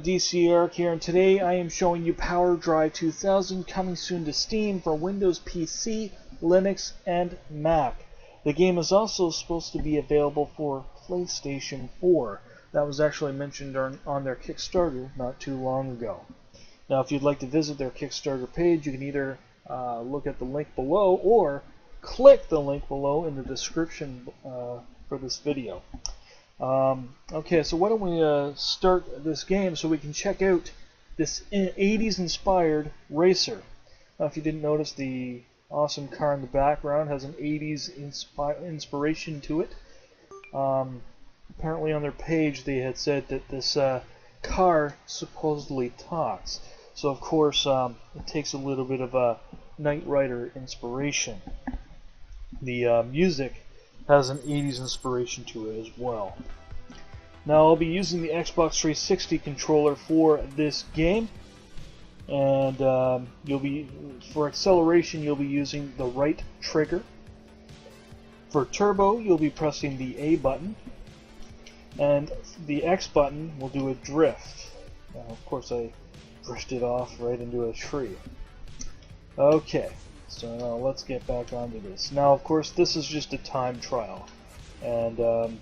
DCeric here, and today I am showing you Power Drive 2000 coming soon to Steam for Windows PC, Linux, and Mac. The game is also supposed to be available for PlayStation 4. That was actually mentioned on their Kickstarter not too long ago. Now, if you'd like to visit their Kickstarter page, you can either look at the link below or click the link below in the description for this video. Okay, so why don't we start this game so we can check out this 80s inspired racer. Now, if you didn't notice, the awesome car in the background has an 80s inspiration to it. Apparently on their page they had said that this car supposedly talks. So of course it takes a little bit of a Knight Rider inspiration. The music has an 80s inspiration to it as well. Now I'll be using the Xbox 360 controller for this game, and for acceleration you'll be using the right trigger. For turbo you'll be pressing the A button, and the X button will do a drift. Now, of course I drifted off right into a tree. Okay. So now let's get back onto this. Now, of course, this is just a time trial, and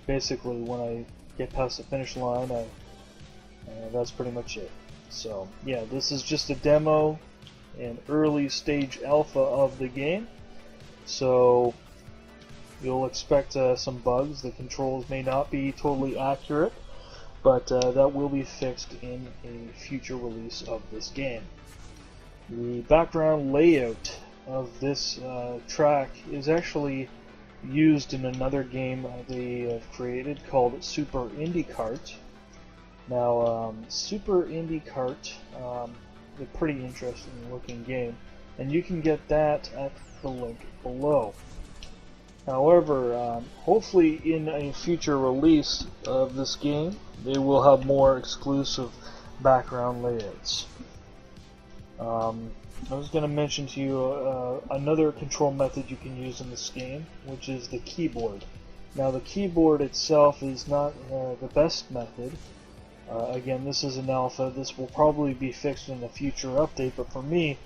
basically when I get past the finish line, that's pretty much it. So yeah, this is just a demo, an early stage alpha of the game. So you'll expect some bugs. The controls may not be totally accurate, but that will be fixed in a future release of this game. The background layout of this track is actually used in another game they have created called Super Indie Karts. Now, Super Indie Kart is a pretty interesting looking game, and you can get that at the link below. However, hopefully in a future release of this game, they will have more exclusive background layouts. I was going to mention to you another control method you can use in this game, which is the keyboard. Now, the keyboard itself is not the best method. Again, this is an alpha. This will probably be fixed in a future update, but for me,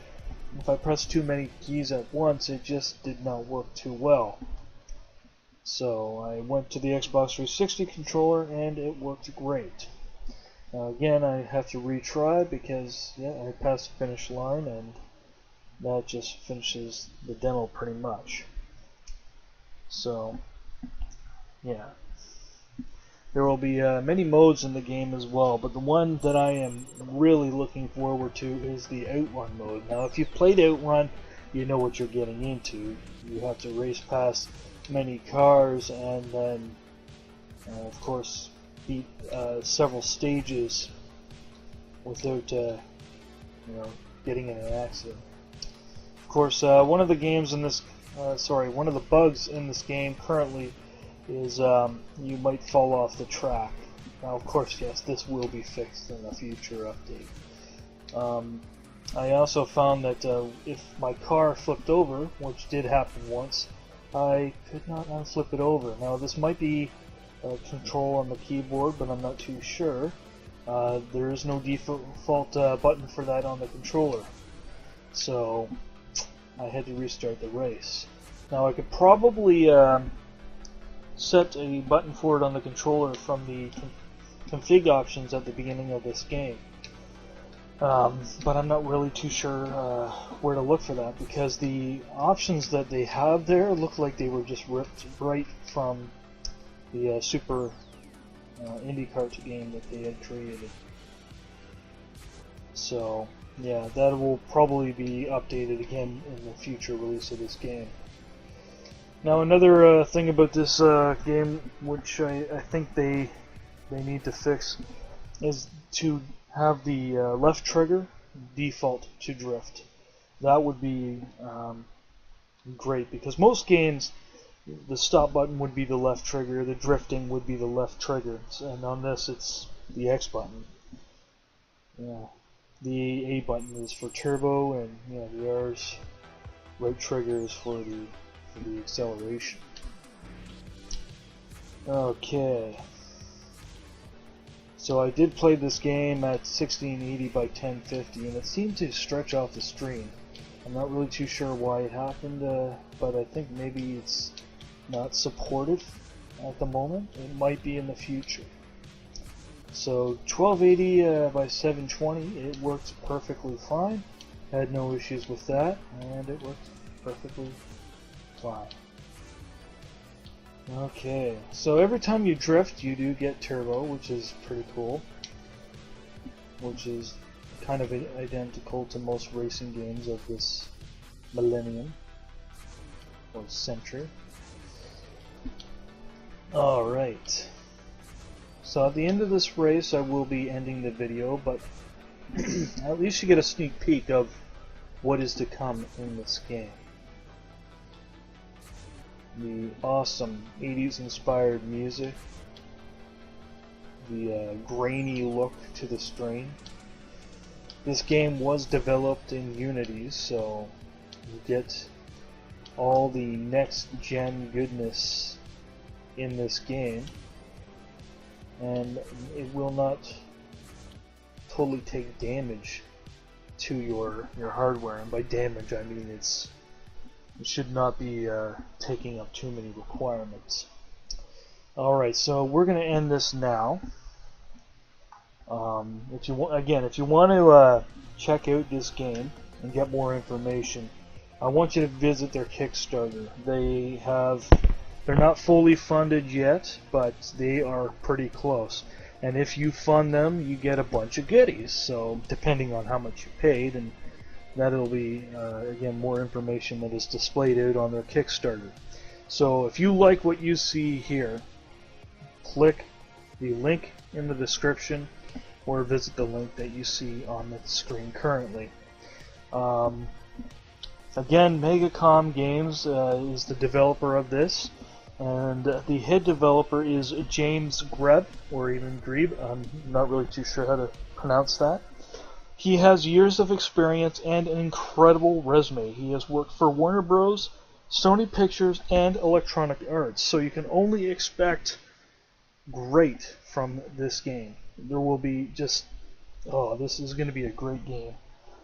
if I press too many keys at once, it just did not work too well. So I went to the Xbox 360 controller and it worked great. Now again, I have to retry because I passed the finish line, and that just finishes the demo pretty much. So yeah, there will be many modes in the game as well, but the one that I am really looking forward to is the Outrun mode. Now, if you've played Outrun, you know what you're getting into. You have to race past many cars and then of course beat several stages without getting in an accident. Of course, one of the bugs in this game currently is you might fall off the track. Now, of course, yes, this will be fixed in a future update. I also found that if my car flipped over, which did happen once, I could not unflip it over. Now, this might be control on the keyboard, but I'm not too sure. There is no default button for that on the controller, so I had to restart the race. Now, I could probably set a button for it on the controller from the config options at the beginning of this game, but I'm not really too sure where to look for that, because the options that they have there look like they were just ripped right from the Super Indie Karts game that they had created. So yeah, that will probably be updated again in the future release of this game. Now, another thing about this game, which I think they need to fix, is to have the left trigger default to drift. That would be great, because most games the stop button would be the left trigger, the drifting would be the left trigger, and on this it's the X button. Yeah, the A button is for turbo, and the R's right trigger is for the acceleration. Okay. So I did play this game at 1680 by 1050, and it seemed to stretch off the screen. I'm not really too sure why it happened, but I think maybe it's not supported at the moment. It might be in the future. So 1280 by 720, it works perfectly fine. Had no issues with that, and it works perfectly fine. Okay, so every time you drift, you do get turbo, which is pretty cool. Which is kind of identical to most racing games of this millennium or century. Alright, so at the end of this race I will be ending the video, but at least you get a sneak peek of what is to come in this game. The awesome 80s inspired music, the grainy look to the screen. This game was developed in Unity, so you get all the next gen goodness in this game, and it will not totally take damage to your hardware, and by damage I mean it should not be taking up too many requirements. Alright, so we're going to end this now. If you want to check out this game and get more information, I want you to visit their Kickstarter. They're not fully funded yet, but they are pretty close. And if you fund them, you get a bunch of goodies. So depending on how much you paid, and that'll be again more information that is displayed out on their Kickstarter. So if you like what you see here, click the link in the description or visit the link that you see on the screen currently. Again, Megacom Games is the developer of this, and the head developer is James Greb, or even Grebe. I'm not really too sure how to pronounce that. He has years of experience and an incredible resume. He has worked for Warner Bros., Sony Pictures, and Electronic Arts, so you can only expect great from this game. There will be just, this is going to be a great game.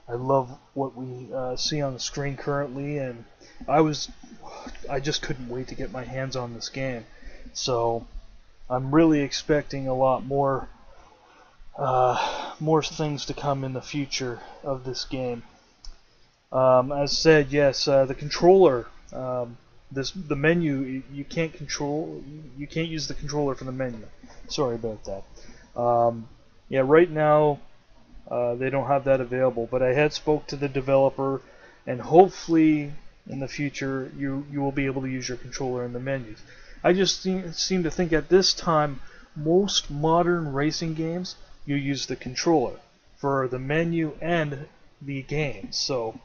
I love what we see on the screen currently, and I just couldn't wait to get my hands on this game. So I'm really expecting a lot more things to come in the future of this game. As said, yes, the controller, the menu, you can't use the controller for the menu. Sorry about that. Yeah, right now they don't have that available, but I had spoke to the developer, and hopefully in the future you will be able to use your controller in the menus. I just seem to think at this time most modern racing games you use the controller for the menu and the game. So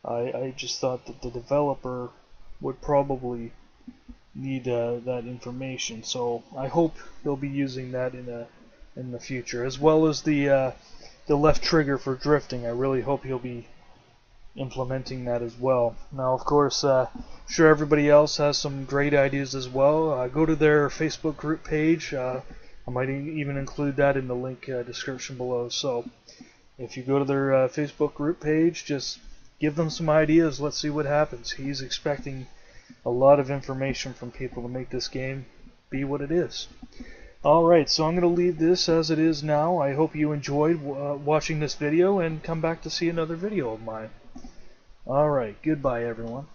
I just thought that the developer would probably need that information. So I hope they'll be using that in the future, as well as the left trigger for drifting. I really hope he'll be implementing that as well. Now, of course, I'm sure everybody else has some great ideas as well. Go to their Facebook group page. I might even include that in the link description below. So if you go to their Facebook group page, just give them some ideas. Let's see what happens. He's expecting a lot of information from people to make this game be what it is. Alright, so I'm going to leave this as it is now. I hope you enjoyed watching this video, and come back to see another video of mine. Alright, goodbye everyone.